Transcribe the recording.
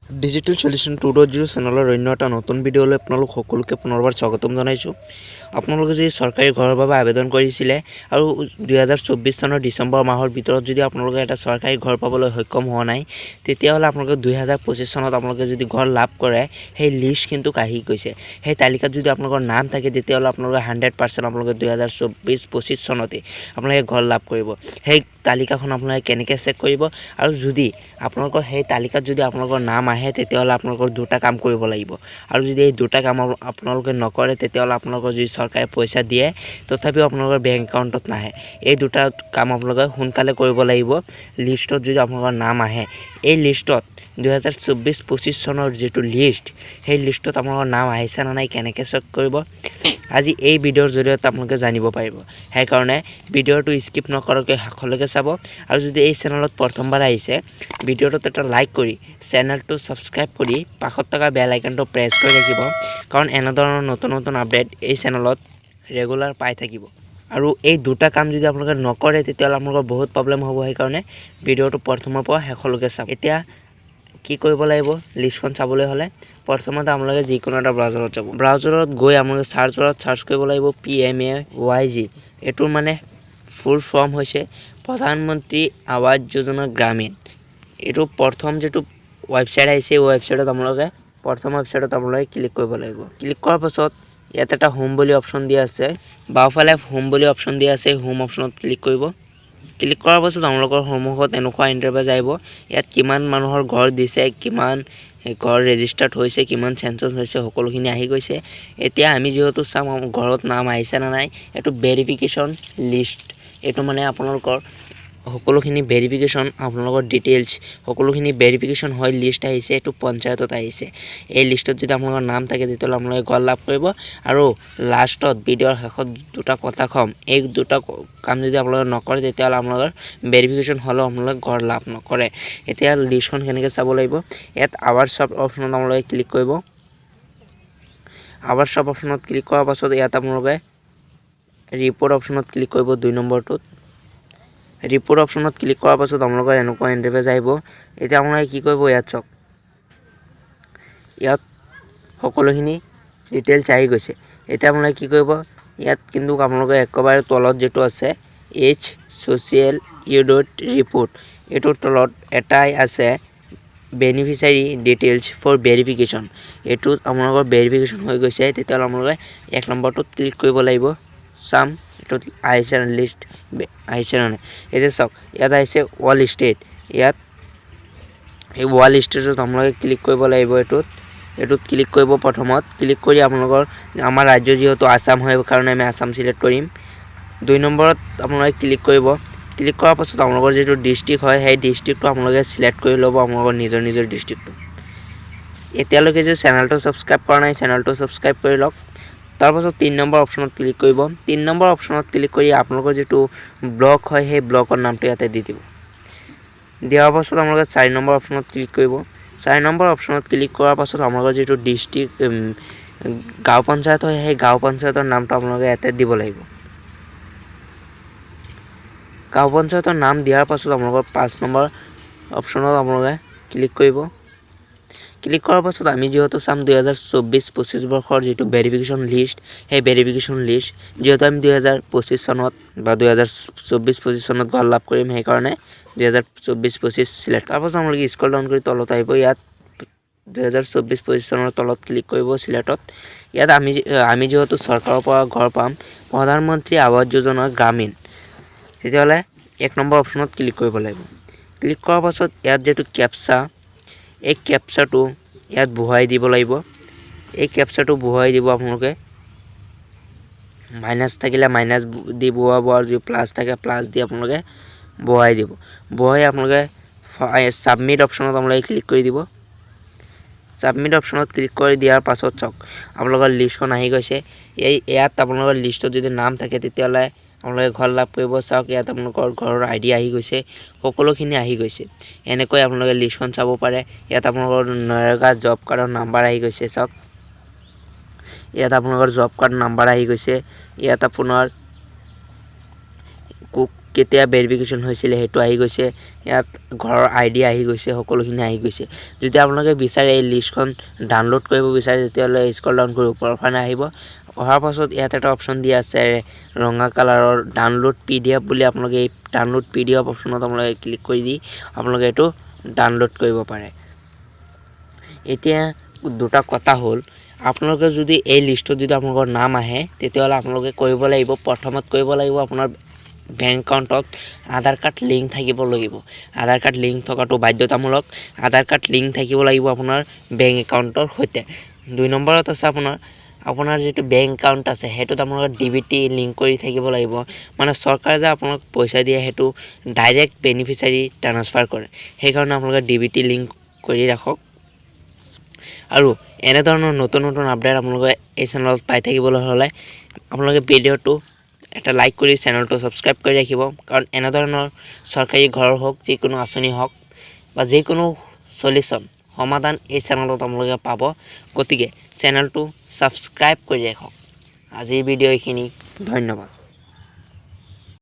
Digital solution 2.0 চেনেলৰ অন্য এটা নতুন ভিডিঅ'লৈ আপোনালোক সকলোকে পুনৰবাৰ স্বাগতম জনাইছোঁ। আপোনালোকে যদি চৰকাৰী ঘৰৰ বাবে আবেদন কৰিছিলে আৰু 2024 চনৰ ডিচেম্বৰ মাহৰ ভিতৰত যদি আপোনালোকে এটা চৰকাৰী ঘৰ পাবলৈ সক্ষম হোৱা নাই, তেতিয়াহ'লে আপোনালোকে 2025 চনত আপোনালোকে যদি ঘৰ লাভ কৰে, সেই লিষ্ট কিন্তু আহি গৈছে। সেই তালিকাত যদি আপোনালোকৰ নাম থাকে, তেতিয়াহ'লে আপোনালোকে 100% আপোনালোকে 2024-25 চনতে আপোনালোকে ঘৰ লাভ কৰিব। সেই তালিকাখন আপোনালোকে কেনেকৈ চেক কৰিব, আৰু যদি আপোনালোকৰ সেই তালিকাত যদি আপোনালোকৰ নাম আহে, তেতিয়াহ'লে আপোনালোকৰ দুটা কাম কৰিব লাগিব। আৰু যদি এই দুটা কাম আপোনালোকে নকৰে, তেতিয়াহ'লে আপোনালোকৰ যদি চৰকাৰে পইচা দিয়ে, তথাপিও আপোনালোকৰ বেংক একাউণ্টত নাহে। এই দুটা কাম আপোনালোকে সোনকালে কৰিব লাগিব। লিষ্টত যদি আপোনালোকৰ নাম আহে, এই লিষ্টত 2024-25 চনৰ যিটো লিষ্ট, সেই লিষ্টত আপোনালোকৰ নাম আহিছে নে নাই কেনেকৈ চেক কৰিব, আজি এই ভিডিঅ'ৰ জৰিয়তে আপোনালোকে জানিব পাৰিব। সেইকাৰণে ভিডিঅ'টো স্কিপ নকৰাকৈ শেষলৈকে চাব। আৰু যদি এই চেনেলত প্ৰথমবাৰ আহিছে, ভিডিঅ'টোত এটা লাইক কৰি চেনেলটো ছাবস্ক্ৰাইব কৰি কাষত থকা বেল আইকনটো প্ৰেছ কৰি ৰাখিব, কাৰণ এনেধৰণৰ নতুন নতুন আপডেট এই চেনেলত ৰেগুলাৰ পাই থাকিব। আৰু এই দুটা কাম যদি আপোনালোকে নকৰে, তেতিয়াহ'লে আপোনালোকৰ বহুত প্ৰব্লেম হ'ব। সেইকাৰণে ভিডিঅ'টো প্ৰথমৰ পৰা শেষলৈকে চাব। এতিয়া কি কৰিব লাগিব, লিষ্টখন চাবলৈ হ'লে প্ৰথমতে আপোনালোকে যিকোনো এটা ব্ৰাউজাৰত যাব। ব্ৰাউজাৰত গৈ আপোনালোকে চাৰ্চ বাৰত চাৰ্চ কৰিব লাগিব PMAYG। এইটোৰ মানে ফুল ফৰ্ম হৈছে প্ৰধানমন্ত্ৰী আৱাস যোজনা গ্ৰামীণ। এইটো প্ৰথম যিটো ৱেবছাইট আহিছে, এই ৱেবছাইটত আপোনালোকে ক্লিক কৰিব লাগিব। ক্লিক কৰাৰ পাছত ইয়াত এটা হোম বুলি অপশ্যন দিয়া আছে, বাওঁফালে হোম বুলি অপশ্যন দিয়া আছে, হোম অপশ্যনত ক্লিক কৰিব। ক্লিক কৰাৰ পাছত আপোনালোকৰ সন্মুখত এনেকুৱা ইণ্টাৰফেচ আহিব। ইয়াত কিমান মানুহৰ ঘৰ দিছে, কিমান ঘৰ ৰেজিষ্টাৰ্ড হৈছে, কিমান চেঞ্চাছ হৈছে, সকলোখিনি আহি গৈছে। এতিয়া আমি যিহেতু চাম ঘৰত নাম আহিছে নে নাই, এইটো ভেৰিফিকেশ্যন লিষ্ট। এইটো মানে আপোনালোকৰ সকলোখিনি ভেৰিফিকেশ্যন, আপোনালোকৰ ডিটেইলছ সকলোখিনি ভেৰিফিকেশ্যন হৈ লিষ্ট আহিছে। এইটো পঞ্চায়তত আহিছে। এই লিষ্টত যদি আপোনালোকৰ নাম থাকে, তেতিয়াহ'লে আপোনালোকে ঘৰ লাভ কৰিব। আৰু লাষ্টত ভিডিঅ'ৰ শেষত দুটা কথা ক'ম, এই দুটা কাম যদি আপোনালোকে নকৰে, তেতিয়াহ'লে আপোনালোকৰ ভেৰিফিকেশ্যন হ'লেও আপোনালোকে ঘৰ লাভ নকৰে। এতিয়া লিষ্টখন কেনেকৈ চাব লাগিব, ইয়াত আৱাৰ চব অপশ্যনত আপোনালোকে ক্লিক কৰিব। আৱাৰ চব অপশ্যনত ক্লিক কৰাৰ পাছত ইয়াত আপোনালোকে ৰিপৰ্ট অপশ্যনত ক্লিক কৰিব, 2 নম্বৰটোত। ৰিপৰ্ট অপশ্যনত ক্লিক কৰাৰ পাছত আপোনালোকৰ এনেকুৱা ইণ্টাৰফেচ আহিব। এতিয়া আপোনালোকে কি কৰিব, ইয়াত চাওক, ইয়াত সকলোখিনি ডিটেইলছ আহি গৈছে। এতিয়া আপোনালোকে কি কৰিব, ইয়াত কিন্তু আপোনালোকে একেবাৰে তলত যিটো আছে HSocial report, এইটোৰ তলত এটাই আছে বেনিফিচিয়াৰী ডিটেইলছ ফৰ ভেৰিফিকেশ্যন। এইটোত আপোনালোকৰ ভেৰিফিকেশ্যন হৈ গৈছে, তেতিয়াহ'লে আপোনালোকে 1 নম্বৰটোত ক্লিক কৰিব লাগিব। চাম এইটোত আহিছে লিষ্ট আহিছে নে নাই। এতিয়া চাওক, ইয়াত আহিছে ৱাল ষ্টেট। ইয়াত এই ৱাল ষ্টেটত আপোনালোকে ক্লিক কৰিব লাগিব। এইটোত ক্লিক কৰিব। প্ৰথমত ক্লিক কৰি আপোনালোকৰ আমাৰ ৰাজ্য যিহেতু আসাম হয়, কাৰণে আমি আসাম চিলেক্ট কৰিম। 2 নম্বৰত আপোনালোকে ক্লিক কৰিব। ক্লিক কৰাৰ পাছত আপোনালোকৰ যিটো ডিষ্ট্ৰিক্ট হয়, সেই ডিষ্ট্ৰিক্টটো আপোনালোকে চিলেক্ট কৰি ল'ব, আপোনালোকৰ নিজৰ ডিষ্ট্ৰিক্টটো। এতিয়ালৈকে যদি চেনেলটো ছাবস্ক্ৰাইব কৰা নাই, চেনেলটো ছাবস্ক্ৰাইব কৰি লওক। তাৰপাছত 3 নম্বৰ অপশ্যনত ক্লিক কৰিব। 3 নম্বৰ অপশ্যনত ক্লিক কৰি আপোনালোকৰ যিটো ব্লক হয়, সেই ব্লকৰ নামটো ইয়াতে দি দিব। দিয়াৰ পাছত আপোনালোকে 4 নম্বৰ অপশ্যনত ক্লিক কৰিব। 4 নম্বৰ অপশ্যনত ক্লিক কৰাৰ পাছত আপোনালোকৰ যিটো ডিষ্ট্ৰিক্ট গাঁও পঞ্চায়ত হয়, সেই গাঁও পঞ্চায়তৰ নামটো আপোনালোকে ইয়াতে দিব লাগিব। গাঁও পঞ্চায়তৰ নাম দিয়াৰ পাছত আপোনালোকৰ 5 নম্বৰ অপশ্যনত আপোনালোকে ক্লিক কৰিব। ক্লিক কৰাৰ পাছত আমি যিহেতু চাম 2024-25 বৰ্ষৰ যিটো ভেৰিফিকেশ্যন লিষ্ট, সেই ভেৰিফিকেশ্যন লিষ্ট যিহেতু আমি 2025 চনত বা 2024-25 চনত ঘৰ লাভ কৰিম, সেইকাৰণে 2024-25 চিলেক্ট। তাৰপাছত আপোনালোকে স্ক্ৰল ডাউন কৰি তলত আহিব। ইয়াত 2024-25 চনৰ তলত ক্লিক কৰিব চিলেক্টত। ইয়াত আমি যিহেতু চৰকাৰৰ পৰা ঘৰ পাম, প্ৰধানমন্ত্ৰী আৱাস যোজনা গ্ৰামীণ, তেতিয়াহ'লে 1 নম্বৰ অপশ্যনত ক্লিক কৰিব লাগিব। ক্লিক কৰাৰ পাছত ইয়াত যিটো কেপচা, এই কেপচাটো ইয়াত বহুৱাই দিব লাগিব। এই কেপচাটো বহুৱাই দিব আপোনালোকে। মাইনাছ থাকিলে মাইনাছ দি বহুৱাব, আৰু যদি প্লাছ থাকে প্লাছ দি আপোনালোকে বহুৱাই দিব। বহুৱাই আপোনালোকে ছাবমিট অপশ্যনত আপোনালোকে ক্লিক কৰি দিব। ছাবমিট অপশ্যনত ক্লিক কৰি দিয়াৰ পাছত চাওক, আপোনালোকৰ লিষ্টখন আহি গৈছে। ইয়াত আপোনালোকৰ লিষ্টত যদি নাম থাকে, তেতিয়াহ'লে আপোনালোকে ঘৰ লাভ কৰিব। চাওক, ইয়াত আপোনালোকৰ ঘৰৰ ID আহি গৈছে, সকলোখিনি আহি গৈছে। এনেকৈ আপোনালোকে লিষ্টখন চাব পাৰে। ইয়াত আপোনালোকৰ নৰেগা জব কাৰ্ডৰ নাম্বাৰ আহি গৈছে। চাওক, ইয়াত আপোনালোকৰ জব কাৰ্ড নাম্বাৰ আহি গৈছে। ইয়াত আপোনাৰ কেতিয়া ভেৰিফিকেশ্যন হৈছিলে সেইটো আহি গৈছে ইয়াত ঘৰৰ আইডি আহি গৈছে সকলোখিনি আহি গৈছে যদি আপোনালোকে বিচাৰে এই লিষ্টখন ডাউনলোড কৰিব বিচাৰে তেতিয়াহ'লে স্ক্ৰল ডাউন কৰি ওপৰৰ ফালে আহিব অহাৰ পাছত ইয়াত এটা অপশ্যন দিয়া আছে ৰঙা কালাৰৰ ডাউনলোড PDF বুলি আপোনালোকে এই ডাউনলোড PDF অপশ্যনত আপোনালোকে ক্লিক কৰি দি আপোনালোকে এইটো ডাউনলোড কৰিব পাৰে এতিয়া দুটা কথা হ'ল আপোনালোকে যদি এই লিষ্টত যদি আপোনালোকৰ নাম আহে তেতিয়াহ'লে আপোনালোকে কৰিব লাগিব প্ৰথমত কৰিব লাগিব আপোনাৰ বেংক একাউণ্টত আধাৰ কাৰ্ড লিংক থাকিব লাগিব আধাৰ কাৰ্ড লিংক থকাটো বাধ্যতামূলক আধাৰ কাৰ্ড লিংক থাকিব লাগিব আপোনাৰ বেংক একাউণ্টৰ সৈতে 2 নম্বৰত আছে আপোনাৰ যেটো বেংক একাউণ্ট আছে হেতুত আপোনালোকৰ DBT লিংক কৰি থাকিব লাগিব মানে চৰকাৰে যে আপোনাক পইচা দিয়ে হেতু ডাইৰেক্ট বেনিফিচিয়াৰী ট্ৰান্সফাৰ কৰে সেই কাৰণে আপোনালোকে DBT লিংক কৰি ৰাখক আৰু এনে ধৰণৰ নতুন আপডেট আপোনালোকে এই চেনেলত পাই থাকিবলৈ হলে আপোনালোকে ভিডিওটো এটা লাইক কৰি চেনেলটো সাবস্ক্ৰাইব কৰি ৰাখিব কাৰণ এনে ধৰণৰ চৰকাৰী ঘৰ হওক যিকোনো আঁচনি হওক বা যিকোনো সলিউশন সমাধান এই চেনেলত আপোনালোকে পাব গতিকে চেনেলটো সাবস্ক্ৰাইব কৰি ৰাখক আজিৰ ভিডিও এইখিনি ধন্যবাদ